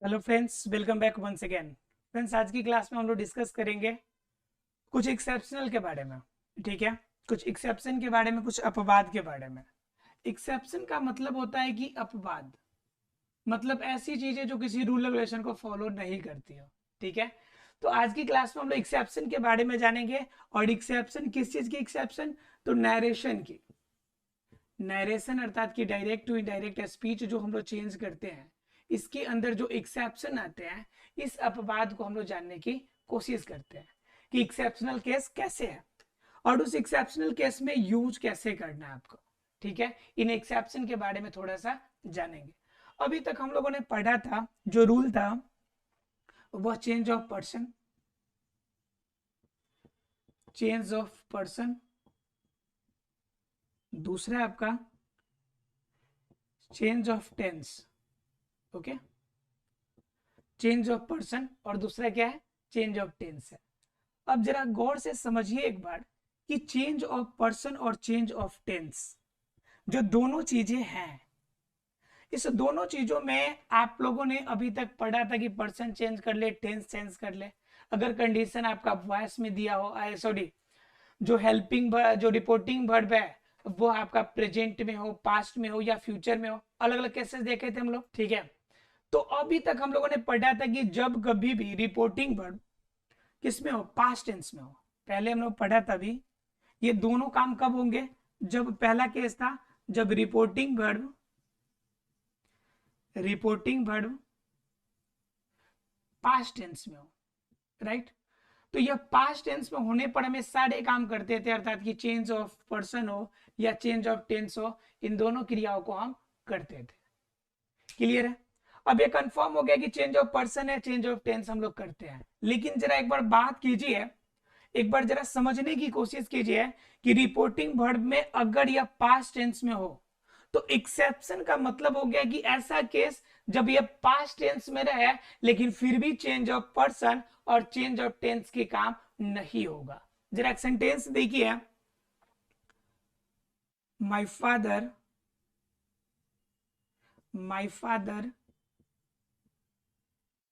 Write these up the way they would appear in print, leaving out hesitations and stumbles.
Hello friends, welcome back once again. Friends, आज की class में हम लोग डिस्कस करेंगे कुछ एक्सेप्शनल के बारे में। ठीक है, कुछ एक्सेप्शन के बारे में, कुछ अपवाद के बारे में। एक्सेप्शन का मतलब होता है कि अपवाद मतलब ऐसी चीजें जो किसी रूल रेगुलेशन को फॉलो नहीं करती हो। ठीक है, तो आज की क्लास में हम लोग एक्सेप्शन के बारे में जानेंगे। और एक्सेप्शन किस चीज की एक्सेप्शन? तो नरेशन की। नरेशन अर्थात कि डायरेक्ट टू इनडायरेक्ट स्पीच जो हम लोग चेंज करते हैं, इसके अंदर जो एक्सेप्शन आते हैं, इस अपवाद को हम लोग जानने की कोशिश करते हैं कि एक्सेप्शनल केस कैसे है और उस एक्सेप्शनल केस में यूज कैसे करना है आपको। ठीक है, इन एक्सेप्शन के बारे में थोड़ा सा जानेंगे। अभी तक हम लोगों ने पढ़ा था, जो रूल था वह change of person, change of person. दूसरा आपका change of tense. Okay, change of person और दूसरा क्या है? चेंज ऑफ टेंस है। अब जरा गौर से समझिए एक बार कि चेंज ऑफ पर्सन और चेंज ऑफ टेंस जो दोनों चीजें हैं, इस दोनों चीजों में आप लोगों ने अभी तक पढ़ा था कि पर्सन चेंज कर ले, टेंस चेंज कर ले। अगर कंडीशन आपका वॉइस में दिया हो, सॉरी, जो हेल्पिंग जो रिपोर्टिंग वर्ब है वो आपका प्रेजेंट में हो, पास्ट में हो या फ्यूचर में हो, अलग अलग केसेस देखे थे हम लोग। ठीक है, तो अभी तक हम लोगों ने पढ़ा था कि जब कभी भी रिपोर्टिंग वर्ब किस में हो? पास्ट टेंस में हो। पहले हम लोग पढ़ा था भी, ये दोनों काम कब होंगे? जब पहला केस था जब रिपोर्टिंग वर्ब पास्ट टेंस में हो, राइट। तो यह पास्ट टेंस में होने पर हमें सारे काम करते थे, अर्थात कि चेंज ऑफ पर्सन हो या चेंज ऑफ टेंस हो, इन दोनों क्रियाओं को हम करते थे। क्लियर है? अब ये कंफर्म हो गया कि चेंज ऑफ पर्सन है, चेंज ऑफ टेंस हम लोग करते हैं। लेकिन जरा एक बार बात कीजिए, एक बार जरा समझने की कोशिश कीजिए कि रिपोर्टिंग वर्ब में अगर यह पास्ट टेंस में हो तो एक्सेप्शन का मतलब हो गया कि ऐसा केस जब यह पास्ट टेंस में रहे लेकिन फिर भी चेंज ऑफ पर्सन और चेंज ऑफ टेंस के काम नहीं होगा। जरा एक सेंटेंस देखिए, my father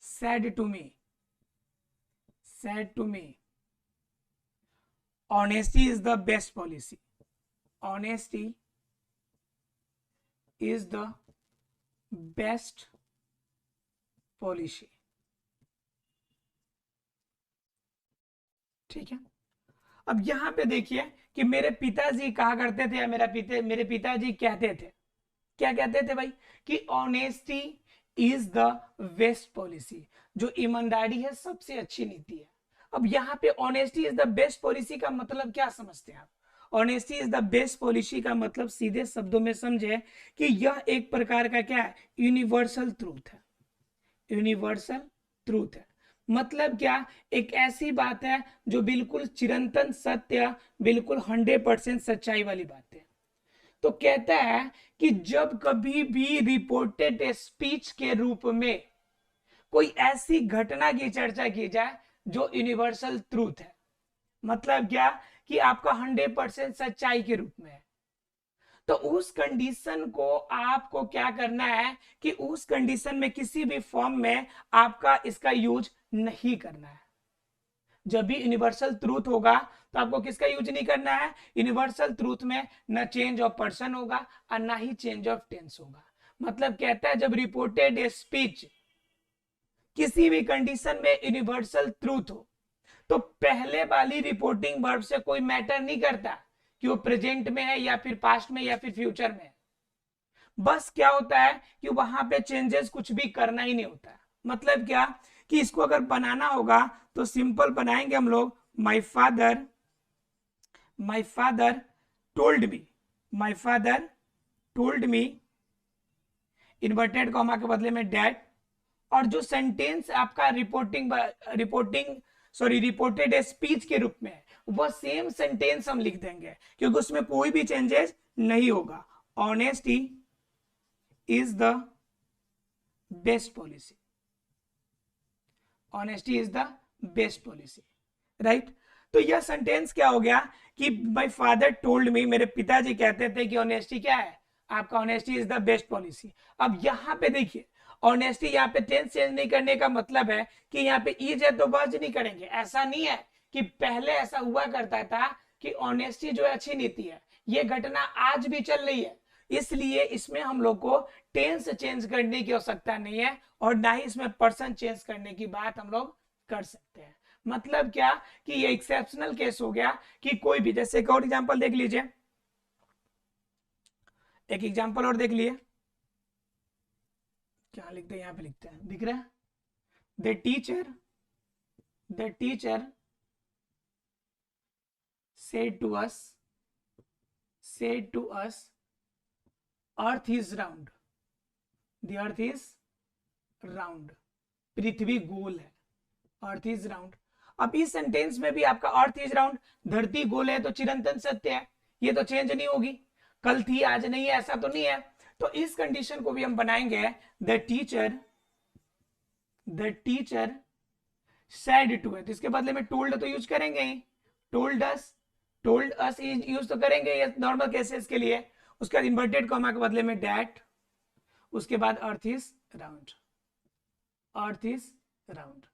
said to me honesty is the best policy. Honesty is the best policy. ठीक है, अब यहां पे देखिए कि मेरे पिताजी कहा करते थे या मेरे पिताजी कहते थे, क्या कहते थे भाई? कि honesty is the best policy, जो ईमानदारी है सबसे अच्छी नीति है। अब यहाँ पे honesty is the best policy का मतलब क्या समझते हैं आप? Honesty is the best policy का मतलब सीधे शब्दों में समझे कि यह एक प्रकार का क्या है? यूनिवर्सल ट्रूथ है। यूनिवर्सल ट्रूथ है मतलब क्या? एक ऐसी बात है जो बिल्कुल चिरंतन सत्य, बिल्कुल 100% सच्चाई वाली बात है। तो कहता है कि जब कभी भी रिपोर्टेड स्पीच के रूप में कोई ऐसी घटना की चर्चा की जाए जो यूनिवर्सल ट्रूथ है, मतलब क्या? कि आपका 100% सच्चाई के रूप में है, तो उस कंडीशन को आपको क्या करना है कि उस कंडीशन में किसी भी फॉर्म में आपका इसका यूज नहीं करना है। जब भी यूनिवर्सल ट्रूथ होगा तो आपको किसका यूज नहीं करना है? यूनिवर्सल ट्रूथ में न चेंज ऑफ पर्सन होगा और ना ही चेंज ऑफ टेंस होगा। मतलब कहता है जब रिपोर्टेड स्पीच किसी भी कंडीशन में यूनिवर्सल ट्रूथ हो तो पहले वाली रिपोर्टिंग वर्ब से कोई मैटर नहीं करता कि वो प्रेजेंट में है या फिर पास्ट में या फिर फ्यूचर में। बस क्या होता है कि वहां पे चेंजेस कुछ भी करना ही नहीं होता। मतलब क्या कि इसको अगर बनाना होगा तो सिंपल बनाएंगे हम लोग, my father told me, inverted comma के बदले में डैड, और जो सेंटेंस आपका रिपोर्टेड स्पीच के रूप में है वह सेम सेंटेंस हम लिख देंगे क्योंकि उसमें कोई भी चेंजेस नहीं होगा। Honesty is the best policy, honesty is the best policy, right. तो यह सेंटेंस क्या हो गया कि माय फादर टोल्ड मी, मेरे पिताजी कहते थे कि ऑनेस्टी क्या है? आपका honesty is the best policy. अब यहां पे देखिए, ऑनेस्टी यहाँ पे टेंस चेंज नहीं करने का मतलब है कि यहाँ पे इज है तो वाज नहीं करेंगे, ऐसा नहीं है। कि पहले ऐसा हुआ करता था कि ऑनेस्टी जो है अच्छी नीति है, ये घटना आज भी चल रही है, इसलिए इसमें हम लोग को टेंस चेंज करने की आवश्यकता नहीं है, और ना ही इसमें पर्सन चेंज करने की बात हम लोग कर सकते हैं। मतलब क्या कि ये एक्सेप्शनल केस हो गया कि कोई भी, जैसे एक और एग्जांपल देख लीजिए, एक एग्जांपल और देख लिए, क्या लिखते हैं, यहां पे लिखते हैं, दिख रहा है, the teacher said to us earth is round, the earth is round, पृथ्वी गोल है, अर्थ इज राउंड। अब इस सेंटेंस में भी आपका अर्थ इज राउंड, धरती गोल है तो चिरंतन सत्य है, ये तो चेंज नहीं होगी, कल थी आज नहीं है, ऐसा तो नहीं है। तो इस कंडीशन को भी हम बनाएंगे द टीचर सेड टू है, तो इसके बदले में टोल्ड तो यूज करेंगे ही, टोल्ड अस यूज तो करेंगे ये नॉर्मल केसेस के लिए। उसके बाद इन्वर्टेड कॉमा के बदले में डैट, उसके बाद earth is round, earth is round.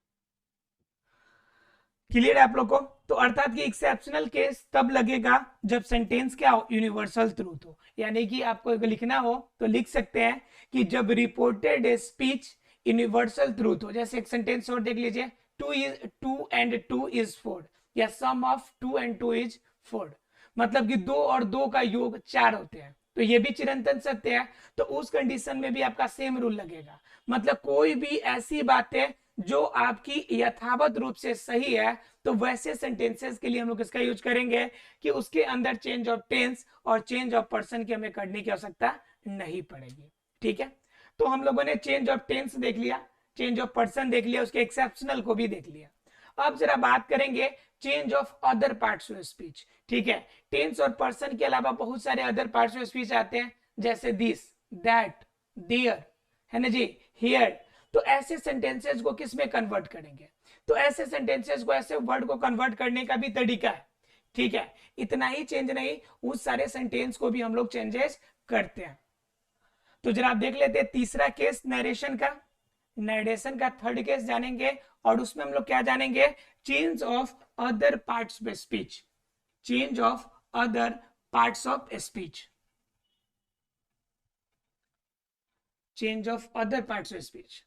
Clear है आप लोग को? तो अर्थात कि एक्सेप्शनल केस तब लगेगा जब सेंटेंस क्या हो, यूनिवर्सल ट्रूथ हो। यानी कि आपको लिखना हो तो लिख सकते हैं कि जब रिपोर्टेड स्पीच यूनिवर्सल ट्रूथ हो। जैसे एक सेंटेंस और देख लीजिए, 2 and 2 is 4, या सम ऑफ 2 and 2 is 4, मतलब कि 2 और 2 का योग 4 होते हैं, तो ये भी चिरंतन सत्य है। तो उस कंडीशन में भी आपका सेम रूल लगेगा। मतलब कोई भी ऐसी बातें जो आपकी यथावत रूप से सही है, तो वैसे सेंटेंसेस के लिए हम लोग इसका यूज करेंगे कि उसके अंदर चेंज ऑफ टेंस और चेंज ऑफ पर्सन की हमें करने की आवश्यकता नहीं पड़ेगी। ठीक है, तो हम लोगों ने चेंज ऑफ टेंस देख लिया, चेंज ऑफ पर्सन देख लिया, उसके एक्सेप्शनल को भी देख लिया। अब जरा बात करेंगे change of other parts of speech. ठीक है, टेंस और पर्सन के अलावा बहुत सारे अदर पार्ट्स ऑफ स्पीच आते हैं, जैसे दिस, दैट, देयर, है ना जी, हियर। तो ऐसे सेंटेंसेस को किस में कन्वर्ट करेंगे? तो ऐसे सेंटेंसेस को, ऐसे वर्ड को कन्वर्ट करने का भी तरीका है। ठीक है, इतना ही चेंज नहीं, उस सारे सेंटेंस को भी हम लोग चेंजेस करते हैं। तो जरा आप देख लेते हैं तीसरा केस नरेशन का, थर्ड केस जानेंगे, और उसमें हम लोग क्या जानेंगे, change of other parts of speech, change of other parts of speech, change of other parts of speech.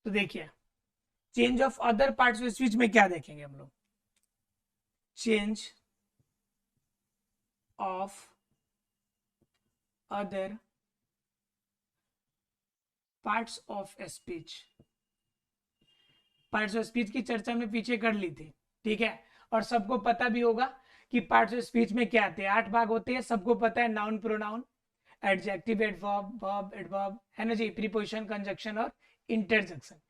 तो देखिए, change of other parts of speech में क्या देखेंगे हम लोग, change of other parts of speech. Parts of speech की चर्चा हमने पीछे कर ली थी। ठीक है, और सबको पता भी होगा कि पार्ट्स ऑफ स्पीच में क्या आते हैं, 8 भाग होते हैं, सबको पता है, noun, pronoun, adjective, adverb, verb, adverb, है ना जी, प्रीपोजिशन, कंजक्शन और इंटरजेक्शन।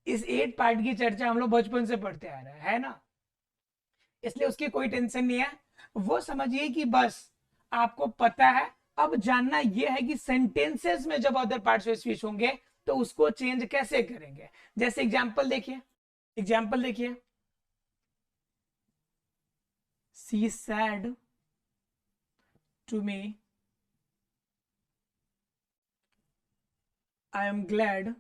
इस 8 पार्ट की चर्चा हम लोग बचपन से पढ़ते आ रहे हैं, है ना, इसलिए उसकी कोई टेंशन नहीं है। वो समझिए कि बस आपको पता है। अब जानना यह है कि सेंटेंसेस में जब अदर पार्ट्स ऑफ स्पीच होंगे तो उसको चेंज कैसे करेंगे। जैसे एग्जांपल देखिए, she said to me, I am glad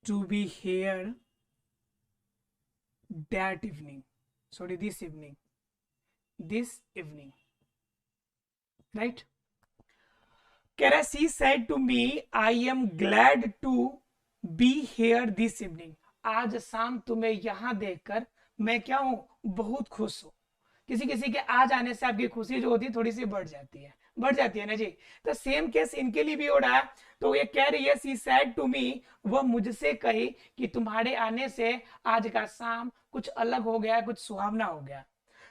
to be here that evening, this evening, right? कह रहा है she said to me I am glad to be here this evening, आज शाम तुम्हें यहां देखकर मैं क्या हूं, बहुत खुश हूं। किसी किसी के आ जाने से आपकी खुशी जो होती है थोड़ी सी बढ़ जाती है ना जी। तो सेम केस इनके लिए भी हो रहा है। तो ये कह रही है शी सैड टू मी, वह मुझसे कही कि तुम्हारे आने से आज का शाम कुछ अलग हो गया, कुछ सुहावना हो गया।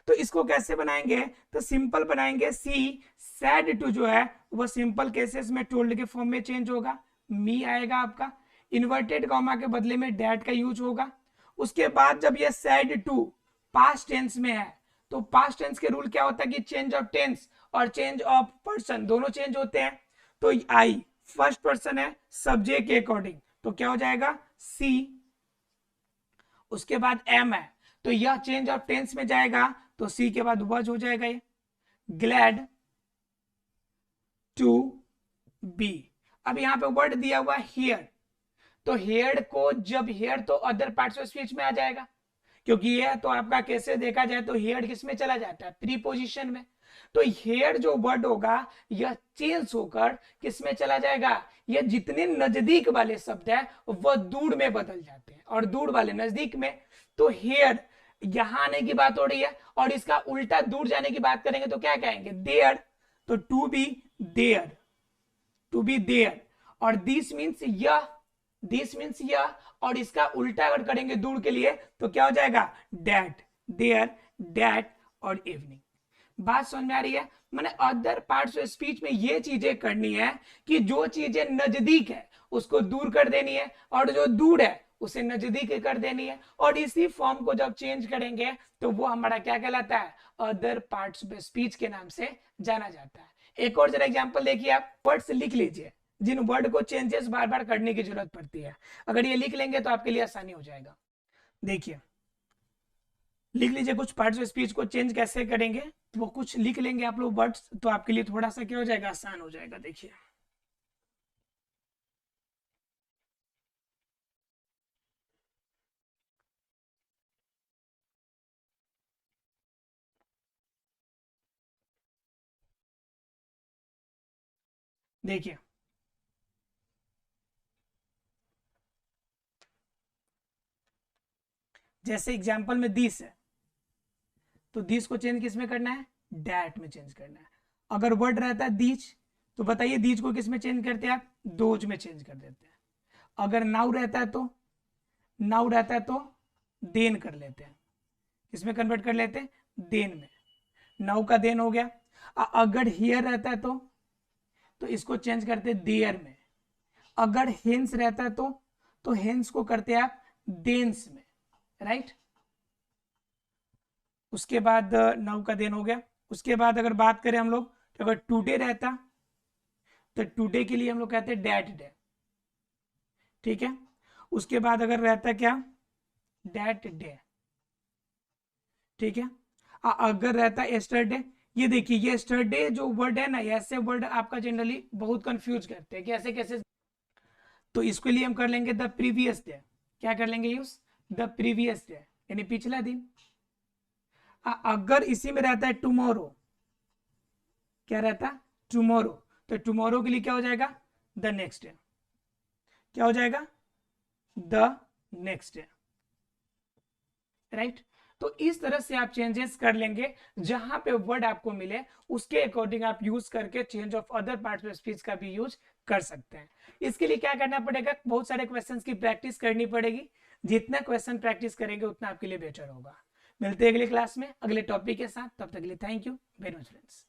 तो इसको कैसे बनाएंगे, तो सिंपल बनाएंगे, सी सैड टू जो है वो सिंपल केसेस में टोल्ड के फॉर्म में चेंज होगा, मी आएगा आपका, इन्वर्टेड कॉमा के बदले में डैट का यूज होगा। उसके बाद जब ये सैड टू पास्ट टेंस में है तो तो पास्ट टेंस के रूल क्या होता है कि चेंज ऑफ टेंस और चेंज ऑफ पर्सन दोनों चेंज होते हैं। तो आई फर्स्ट पर्सन है सब्जेक्ट के अकॉर्डिंग, तो क्या हो जाएगा सी। उसके बाद एम है, तो यह चेंज ऑफ टेंस में जाएगा, तो सी के बाद वॉज हो जाएगा ये ग्लैड टू बी। अब यहां पे वर्ड दिया हुआ हियर, तो हेयर को जब हेयर तो अदर पार्ट्स ऑफ स्पीच में आ जाएगा, क्योंकि ये तो आपका कैसे देखा जाए तो हेयर किस में चला जाता है प्रीपोजिशन में। तो हेयर जो वर्ड होगा यह चेंज होकर किस में चला जाएगा, यह जितने नजदीक वाले शब्द है वह दूर में बदल जाते हैं और दूर वाले नजदीक में। तो हेयर यहां आने की बात हो रही है और इसका उल्टा दूर जाने की बात करेंगे तो क्या कहेंगे देयर। तो to be there, to be there, और दिस मीन्स यह, दिस मीन्स यह, और इसका उल्टा अगर करेंगे दूर के लिए तो क्या हो जाएगा डैट, देयर, डैट और इवनिंग। बात समझ में आ रही है। मैंने अदर पार्ट्स ऑफ स्पीच में ये चीजें करनी है कि जो चीजें नजदीक है उसको दूर कर देनी है और जो दूर है उसे नजदीक कर देनी है, और इसी फॉर्म को जब चेंज करेंगे तो वो हमारा क्या कहलाता है अदर पार्ट्स ऑफ स्पीच के नाम से जाना जाता है। एक और जरा एग्जांपल देखिए, आप वर्ड्स लिख लीजिए जिन वर्ड को चेंजेस बार बार करने की जरूरत पड़ती है। अगर ये लिख लेंगे तो आपके लिए आसानी हो जाएगा। देखिए लिख लीजिए कुछ पार्ट्स ऑफ स्पीच को चेंज कैसे करेंगे, वो कुछ लिख लेंगे आप लोग वर्ड्स, तो आपके लिए थोड़ा सा क्या हो जाएगा आसान हो जाएगा। देखिए देखिए जैसे एग्जांपल में दिस है, तो दिस को चेंज किस में करना है डैट में चेंज करना है। अगर वर्ड रहता है दीज, तो बताइए दीज को किस में चेंज करते हैं आप दोज में चेंज कर देते हैं। अगर नाउ रहता है तो, नाउ रहता है तो देन कर लेते हैं, किसमें कन्वर्ट कर लेते हैं देन में, नाउ का देन हो गया। अगर हियर रहता है तो इसको चेंज करते हैं देयर में। अगर हेंस रहता है तो हेंस को करते हैं आप देन्स में, राइट। उसके बाद नाउ का देन हो गया। उसके बाद अगर बात करें हम लोग, तो अगर टुडे रहता तो टुडे के लिए हम लोग कहते हैं डैट डे, ठीक है। उसके बाद अगर रहता क्या डैट डे, ठीक है। अगर रहता एस्टरडे, ये देखिए ये एस्टरडे जो वर्ड है ना, ऐसे वर्ड आपका जनरली बहुत कंफ्यूज करते हैं कि ऐसे कैसे, तो इसके लिए हम कर लेंगे द प्रीवियस डे। क्या कर लेंगे यूज द प्रीवियस डे यानी पिछला दिन। अगर इसी में रहता है टुमारो, क्या रहता है टुमारो, तो टुमारो के लिए क्या हो जाएगा द नेक्स्ट डे, क्या हो जाएगा द नेक्स्ट डे, राइट। तो इस तरह से आप चेंजेस कर लेंगे, जहां पे वर्ड आपको मिले उसके अकॉर्डिंग आप यूज करके change of other parts of speech का भी यूज कर सकते हैं। इसके लिए क्या करना पड़ेगा, बहुत सारे क्वेश्चंस की प्रैक्टिस करनी पड़ेगी। जितना क्वेश्चन प्रैक्टिस करेंगे उतना आपके लिए बेटर होगा। मिलते हैं अगले क्लास में अगले टॉपिक के साथ, तब तक के लिए thank you very much friends.